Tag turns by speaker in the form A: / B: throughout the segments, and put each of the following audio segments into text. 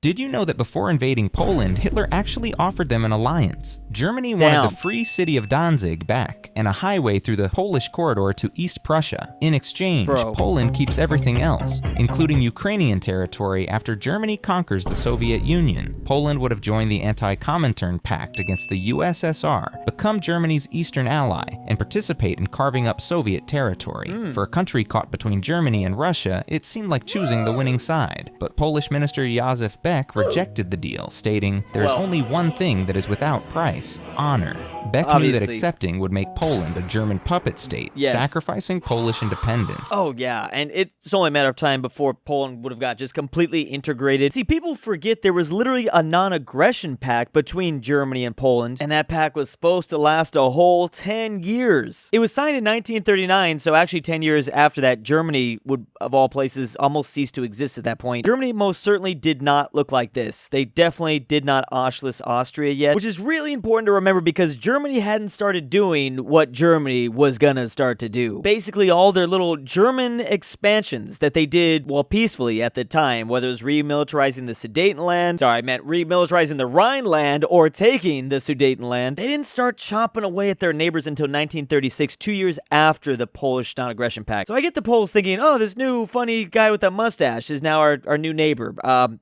A: Did you know that before invading Poland, Hitler actually offered them an alliance? Germany wanted the free city of Danzig back and a highway through the Polish corridor to East Prussia. In exchange, Poland keeps everything else, including Ukrainian territory. After Germany conquers the Soviet Union, Poland would have joined the Anti-Comintern Pact against the USSR, become Germany's eastern ally, and participate in carving up Soviet territory. For a country caught between Germany and Russia, it seemed like choosing the winning side. But Polish Minister Józef Beck rejected the deal, stating, "There is only one thing that is without price: honor." Beck knew that accepting would make Poland a German puppet state, sacrificing Polish independence.
B: Oh yeah, and it's only a matter of time before Poland would have got just completely integrated. See, people forget there was literally a non-aggression pact between Germany and Poland, and that pact was supposed to last a whole 10 years. It was signed in 1939, so actually 10 years after that, Germany would, of all places, almost cease to exist at that point. Germany most certainly did not look like this. They definitely did not Auschwitz Austria yet, which is really important to remember because Germany hadn't started doing what Germany was gonna start to do. Basically, all their little German expansions that they did, well, peacefully at the time, whether it was remilitarizing the Sudetenland, remilitarizing the Rhineland, or taking the Sudetenland, they didn't start chopping away at their neighbors until 1936, 2 years after the Polish non-aggression pact. So I get the Poles thinking, oh, this new funny guy with a mustache is now our new neighbor.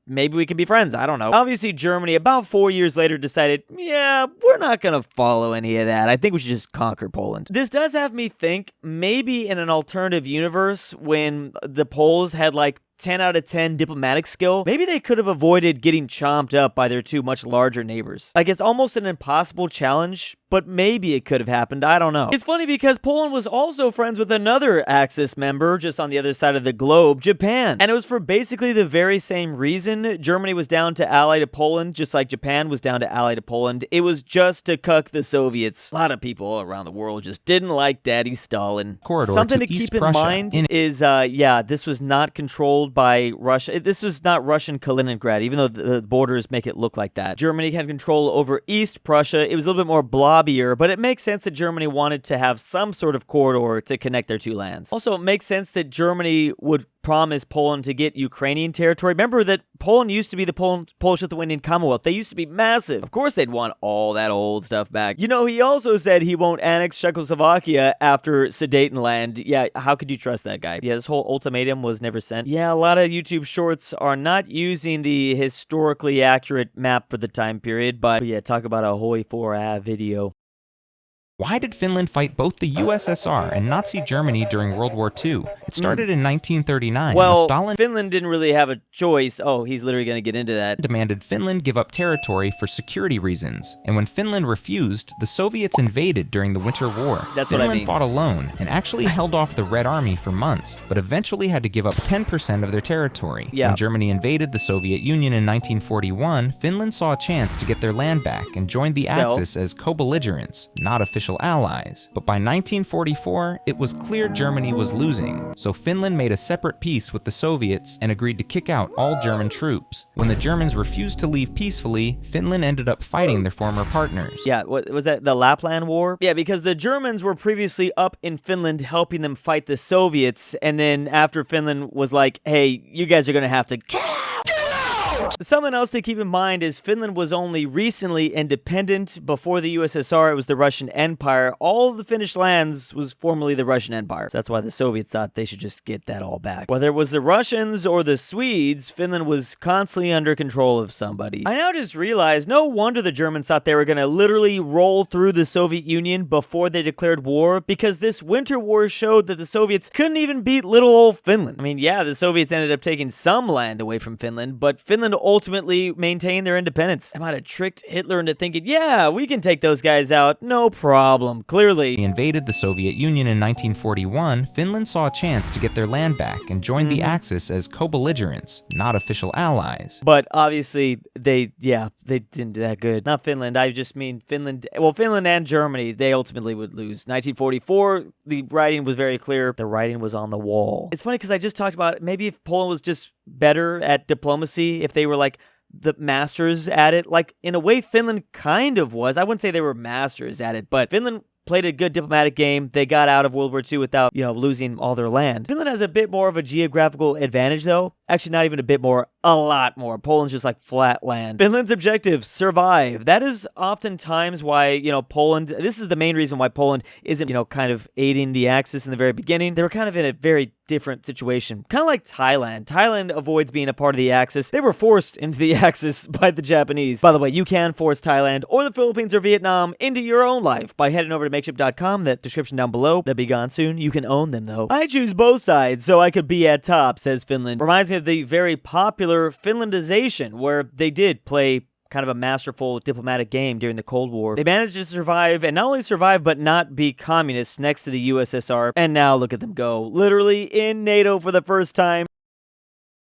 B: Maybe we can be friends, I don't know. Obviously, Germany, about 4 years later, decided, yeah, we're not gonna follow any of that. I think we should just conquer Poland. This does have me think, maybe in an alternative universe, when the Poles had like 10 out of 10 diplomatic skill, maybe they could have avoided getting chomped up by their two much larger neighbors. Like, it's almost an impossible challenge, but maybe it could have happened, I don't know. It's funny because Poland was also friends with another Axis member just on the other side of the globe, Japan. And it was for basically the very same reason. Germany was down to ally to Poland, just like Japan was down to ally to Poland. It was just to cuck the Soviets. A lot of people around the world just didn't like Daddy Stalin. Something to keep in mind is, this was not controlled by Russia. This was not Russian Kaliningrad, even though the borders make it look like that. Germany had control over East Prussia. It was a little bit more blobbier, but it makes sense that Germany wanted to have some sort of corridor to connect their two lands. Also, it makes sense that Germany would promise Poland to get Ukrainian territory. Remember that Poland used to be the Polish-Lithuanian Commonwealth. They used to be massive. Of course they'd want all that old stuff back. You know, he also said he won't annex Czechoslovakia after Sudetenland. Yeah, how could you trust that guy? Yeah, this whole ultimatum was never sent. Yeah, a lot of YouTube shorts are not using the historically accurate map for the time period, but yeah, talk about a hoi for a video.
A: Why did Finland fight both the USSR and Nazi Germany during World War II? It started in 1939 when Stalin
B: Finland didn't really have a choice. Oh, he's literally going to get into that.
A: Demanded Finland give up territory for security reasons. And when Finland refused, the Soviets invaded during the Winter War. Finland fought alone and actually held off the Red Army for months, but eventually had to give up 10% of their territory. When Germany invaded the Soviet Union in 1941, Finland saw a chance to get their land back and joined the Axis as co-belligerents, not official allies. But by 1944, it was clear Germany was losing, so Finland made a separate peace with the Soviets and agreed to kick out all German troops. When the Germans refused to leave peacefully, Finland ended up fighting their former partners.
B: Yeah, what was that, the Lapland War? Yeah, because the Germans were previously up in Finland helping them fight the Soviets, and then after Finland was like, hey, you guys are gonna have to get out! Something else to keep in mind is Finland was only recently independent. Before the USSR, it was the Russian Empire. All of the Finnish lands was formerly the Russian Empire. So that's why the Soviets thought they should just get that all back. Whether it was the Russians or the Swedes, Finland was constantly under control of somebody. I now just realized, no wonder the Germans thought they were going to literally roll through the Soviet Union before they declared war, because this Winter War showed that the Soviets couldn't even beat little old Finland. I mean, yeah, the Soviets ended up taking some land away from Finland, but Finland ultimately maintained their independence. They might have tricked Hitler into thinking, yeah, we can take those guys out, no problem. Clearly,
A: they invaded the Soviet Union in 1941. Finland saw a chance to get their land back and joined the Axis as co-belligerents, not official allies.
B: But obviously, they didn't do that good. Not Finland, I just mean Finland. Well, Finland and Germany, they ultimately would lose. 1944, the writing was very clear. The writing was on the wall. It's funny because I just talked about maybe if Poland was just better at diplomacy, if they were like the masters at it, like in a way Finland kind of was. I wouldn't say they were masters at it, but Finland played a good diplomatic game. They got out of World War II without, losing all their land. Finland has a bit more of a geographical advantage, though. Actually, not even a bit more, a lot more. Poland's just like flat land. Finland's objective, survive. That is oftentimes why, Poland, this is the main reason why Poland isn't, kind of aiding the Axis in the very beginning. They were kind of in a very different situation. Kind of like Thailand. Thailand avoids being a part of the Axis. They were forced into the Axis by the Japanese. By the way, you can force Thailand or the Philippines or Vietnam into your own life by heading over to makeship.com. That description down below. They'll be gone soon. You can own them, though. I choose both sides so I could be at top, says Finland. Reminds me of the very popular Finlandization, where they did play kind of a masterful diplomatic game during the Cold War. They managed to survive, and not only survive, but not be communists next to the USSR. And now look at them go. Literally in NATO for the first time.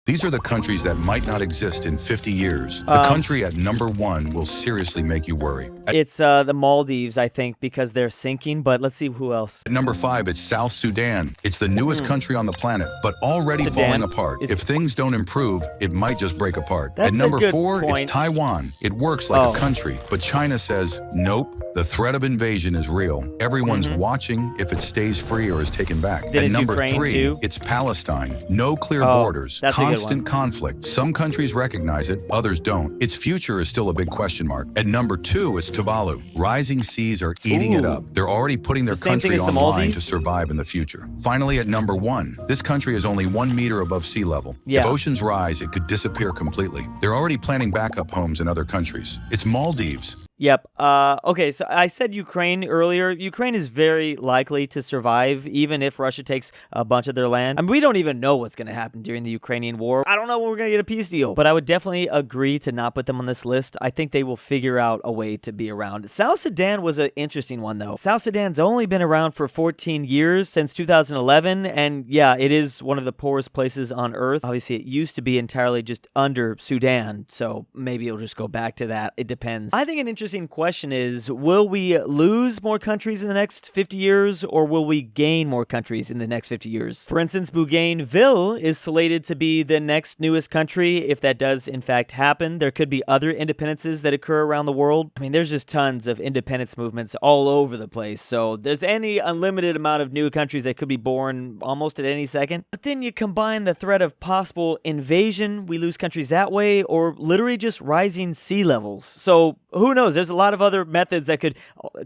C: These are the countries that might not exist in 50 years. The country at number 1 will seriously make you worry.
B: It's the Maldives, I think, because they're sinking, but let's see who else.
C: At number 5, it's South Sudan. It's the newest country on the planet, but already falling apart. If things don't improve, it might just break apart. At number 4, it's Taiwan. It works like a country, but China says, nope, the threat of invasion is real. Everyone's watching if it stays free or is taken back.
B: Then
C: at number
B: Ukraine
C: 3,
B: too?
C: It's Palestine. No clear borders. Constant conflict. Some countries recognize it, others don't. Its future is still a big question mark. At number 2, it's Tuvalu. Rising seas are eating it up. They're already putting their country online to survive in the future. Finally, at number 1, this country is only 1 meter above sea level. If oceans rise, it could disappear completely. They're already planning backup homes in other countries. It's Maldives.
B: Yep. Okay, so I said Ukraine earlier. Ukraine is very likely to survive, even if Russia takes a bunch of their land. I mean, we don't even know what's going to happen during the Ukrainian war. I don't know when we're going to get a peace deal, but I would definitely agree to not put them on this list. I think they will figure out a way to be around. South Sudan was an interesting one, though. South Sudan's only been around for 14 years, since 2011, and yeah, it is one of the poorest places on Earth. Obviously, it used to be entirely just under Sudan, so maybe it'll just go back to that. It depends. I think an interesting question is, will we lose more countries in the next 50 years, or will we gain more countries in the next 50 years? For instance, Bougainville is slated to be the next newest country. If that does in fact happen, there could be other independences that occur around the world. I mean, there's just tons of independence movements all over the place, so there's any unlimited amount of new countries that could be born almost at any second. But then you combine the threat of possible invasion, we lose countries that way, or literally just rising sea levels. So who knows? There's a lot of other methods that could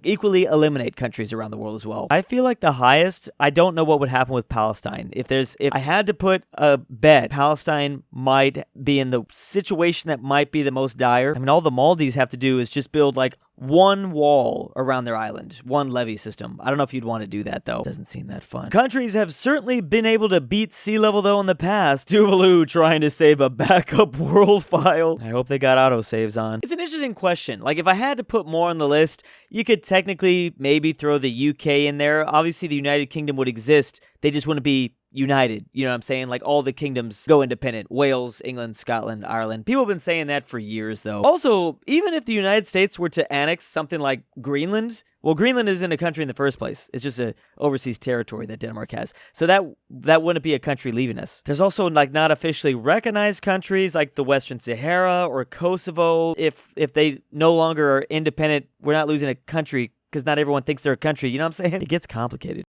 B: equally eliminate countries around the world as well. I feel like the highest, I don't know what would happen with Palestine. If I had to put a bet, Palestine might be in the situation that might be the most dire. I mean, all the Maldives have to do is just build like one wall around their island, one levee system. I don't know if you'd want to do that, though. Doesn't seem that fun. Countries have certainly been able to beat sea level, though, in the past. Tuvalu trying to save a backup world file. I hope they got autosaves on. It's an interesting question. Like, if I had to put more on the list, you could technically maybe throw the UK in there. Obviously, the United Kingdom would exist. They just wouldn't be united. You know what I'm saying? Like, all the kingdoms go independent. Wales, England, Scotland, Ireland. People have been saying that for years, though. Also, even if the United States were to annex something like Greenland, well, Greenland isn't a country in the first place. It's just a overseas territory that Denmark has. So that wouldn't be a country leaving us. There's also like not officially recognized countries like the Western Sahara or Kosovo. If they no longer are independent, we're not losing a country because not everyone thinks they're a country. You know what I'm saying? It gets complicated.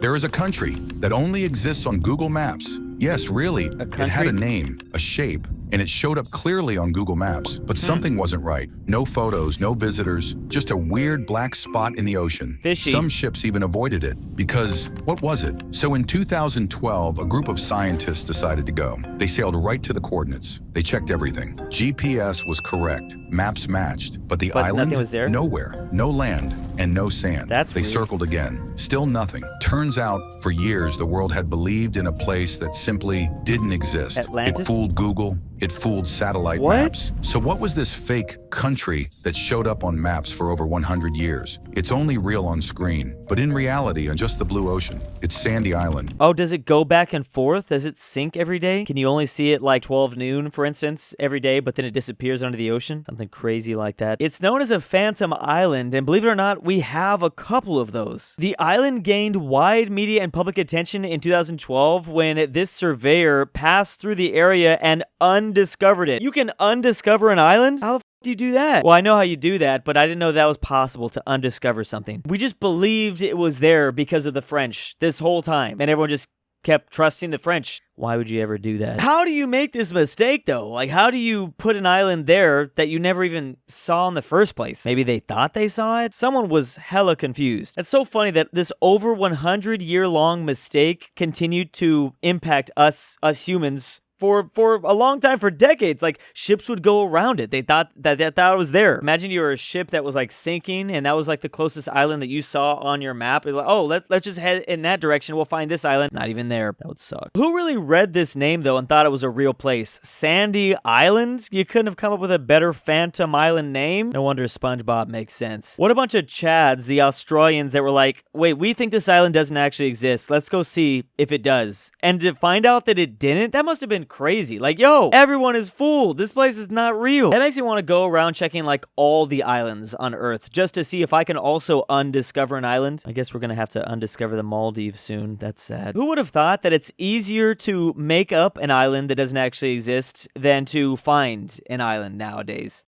C: There is a country that only exists on Google Maps. Yes, really. It had a name, a shape, and it showed up clearly on Google Maps. But something wasn't right. No photos, no visitors, just a weird black spot in the ocean.
B: Fishy.
C: Some ships even avoided it because, what was it? So in 2012, a group of scientists decided to go. They sailed right to the coordinates. They checked everything. GPS was correct. Maps matched. But island,
B: nothing was there?
C: Nowhere. No land and no sand.
B: That's
C: They
B: weird.
C: circled again. Still nothing. Turns out, for years, the world had believed in a place that simply didn't exist.
B: Atlantis?
C: It fooled Google. It fooled satellite
B: What?
C: maps. So what was this fake country that showed up on maps for over 100 years? It's only real on screen, but in reality, on just the blue ocean, it's Sandy Island.
B: Oh, does it go back and forth? Does it sink every day? Can you only see it like 12 noon, for instance, every day, but then it disappears under the ocean? Something crazy like that. It's known as a phantom island, and believe it or not, we have a couple of those. The island gained wide media and public attention in 2012 when this surveyor passed through the area and undiscovered it. You can undiscover an island? How the do you do that? Well, I know how you do that, but I didn't know that was possible to undiscover something. We just believed it was there because of the French this whole time, and everyone just kept trusting the French. Why would you ever do that? How do you make this mistake, though? Like, how do you put an island there that you never even saw in the first place? Maybe they thought they saw it? Someone was hella confused. It's so funny that this over 100-year-long mistake continued to impact us humans for a long time, for decades. Like, ships would go around it. They thought it was there. Imagine you were a ship that was like sinking, and that was like the closest island that you saw on your map. It's like, oh, let's just head in that direction. We'll find this island. Not even there. That would suck. Who really read this name though and thought it was a real place? Sandy Island? You couldn't have come up with a better Phantom Island name? No wonder SpongeBob makes sense. What a bunch of Chads, the Australians, that were like, wait, we think this island doesn't actually exist. Let's go see if it does. And to find out that it didn't, that must have been crazy. Like, yo, everyone is fooled. This place is not real. That makes me want to go around checking like all the islands on Earth just to see if I can also undiscover an island. I guess we're gonna have to undiscover the Maldives soon. That's sad. Who would have thought that it's easier to make up an island that doesn't actually exist than to find an island nowadays?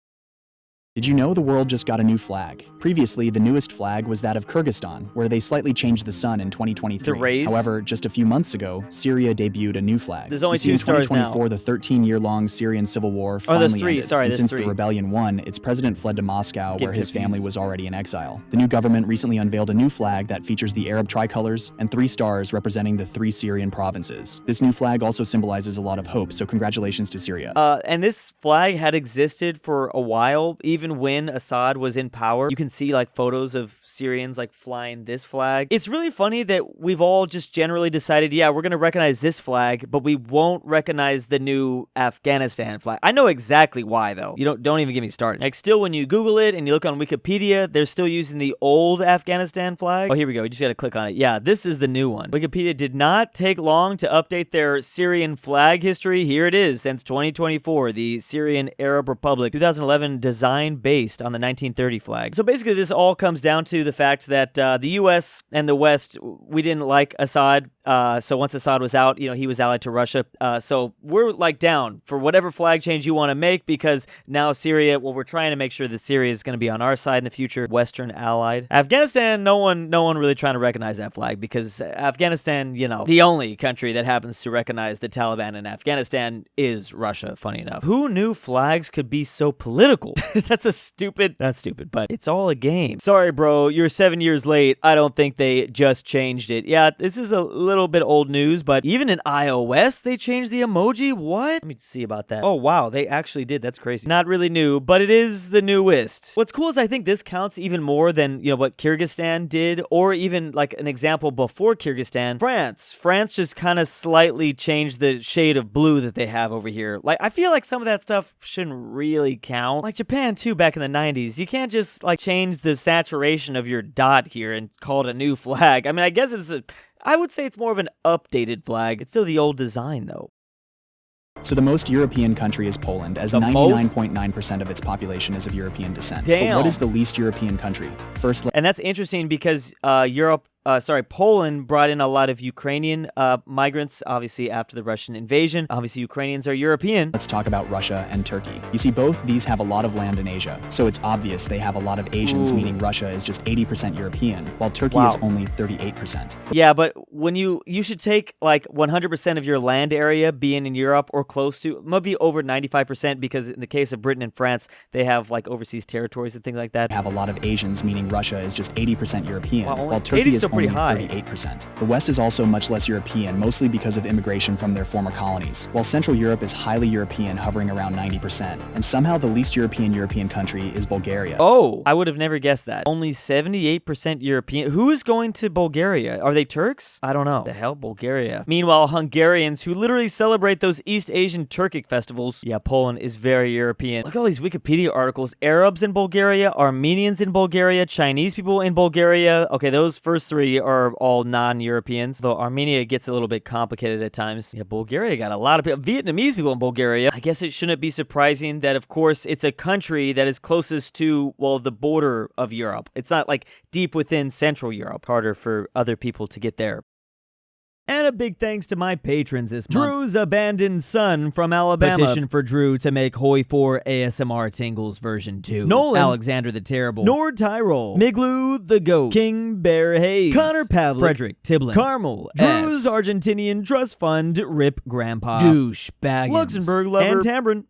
D: Did you know the world just got a new flag? Previously, the newest flag was that of Kyrgyzstan, where they slightly changed the sun in 2023.
B: The rays?
D: However, just a few months ago, Syria debuted a new flag.
B: There's only 2 stars now.
D: In 2024, the 13-year-long Syrian civil war finally ended.
B: Sorry,
D: and since
B: the
D: rebellion won, its president fled to Moscow, where his family was already in exile. The new government recently unveiled a new flag that features the Arab tricolors and 3 stars representing the 3 Syrian provinces. This new flag also symbolizes a lot of hope, so congratulations to Syria.
B: And this flag had existed for a while, even when Assad was in power. You can see like photos of Syrians like flying this flag. It's really funny that we've all just generally decided, yeah, we're going to recognize this flag, but we won't recognize the new Afghanistan flag. I know exactly why, though. You don't even get me started. Like, still, when you Google it and you look on Wikipedia, they're still using the old Afghanistan flag. Oh, here we go. You just got to click on it. Yeah, this is the new one. Wikipedia did not take long to update their Syrian flag history. Here it is. Since 2024, the Syrian Arab Republic, 2011, design based on the 1930 flag. So basically, this all comes down to the fact that the U.S. and the West, we didn't like Assad. So once Assad was out, he was allied to Russia. So we're like down for whatever flag change you want to make, because now Syria, well, we're trying to make sure that Syria is going to be on our side in the future, Western allied. Afghanistan, no one really trying to recognize that flag, because Afghanistan, the only country that happens to recognize the Taliban in Afghanistan is Russia, funny enough. Who knew flags could be so political? That's stupid, but it's all a game. Sorry, bro, you're 7 years late. I don't think they just changed it. Yeah, this is a little bit old news, but even in iOS, they changed the emoji? What? Let me see about that. Oh, wow, they actually did. That's crazy. Not really new, but it is the newest. What's cool is I think this counts even more than, what Kyrgyzstan did, or even like an example before Kyrgyzstan, France. France just kind of slightly changed the shade of blue that they have over here. Like, I feel like some of that stuff shouldn't really count. Like Japan, too, back in the 90s. You can't just, change the saturation of your dot here and call it a new flag. I mean, I guess I would say it's more of an updated flag. It's still the old design, though.
D: So the most European country is Poland, as 99.9% of its population is of European descent.
B: Damn.
D: But what is the least European country?
B: And that's interesting because Poland brought in a lot of Ukrainian migrants, obviously after the Russian invasion. Obviously, Ukrainians are European.
D: Let's talk about Russia and Turkey. You see, both these have a lot of land in Asia, so it's obvious they have a lot of Asians, meaning Russia is just 80% European, while Turkey is only 38%.
B: Yeah, but when you should take like 100% of your land area being in Europe or close to, maybe over 95%, because in the case of Britain and France, they have like overseas territories and things like that.
D: Have a lot of Asians, meaning Russia is just 80% European, while Turkey is
B: pretty
D: only
B: high.
D: 38%. The West is also much less European, mostly because of immigration from their former colonies, while Central Europe is highly European, hovering around 90%. And somehow the least European country is Bulgaria.
B: Oh, I would have never guessed that. Only 78% European. Who is going to Bulgaria? Are they Turks? I don't know. The hell, Bulgaria. Meanwhile, Hungarians, who literally celebrate those East Asian Turkic festivals. Yeah, Poland is very European. Look at all these Wikipedia articles. Arabs in Bulgaria, Armenians in Bulgaria, Chinese people in Bulgaria. Okay, those first 3 are all non-Europeans, though Armenia gets a little bit complicated at times. Yeah, Bulgaria got a lot of people. Vietnamese people in Bulgaria. I guess it shouldn't be surprising that, of course, it's a country that is closest to, well, the border of Europe. It's not like deep within Central Europe. Harder for other people to get there. And a big thanks to my patrons this month. Drew's abandoned son from Alabama. Petition for Drew to make Hoi 4 ASMR Tingles version 2. Nolan. Alexander the Terrible. Nord Tyrol. Miglu the Goat. King Bear Hayes. Connor Pavlik. Frederick Tiblin. Carmel. Drew's Argentinian Trust Fund. Rip Grandpa. Douche Baggins. Luxembourg Lover. And Tambrin.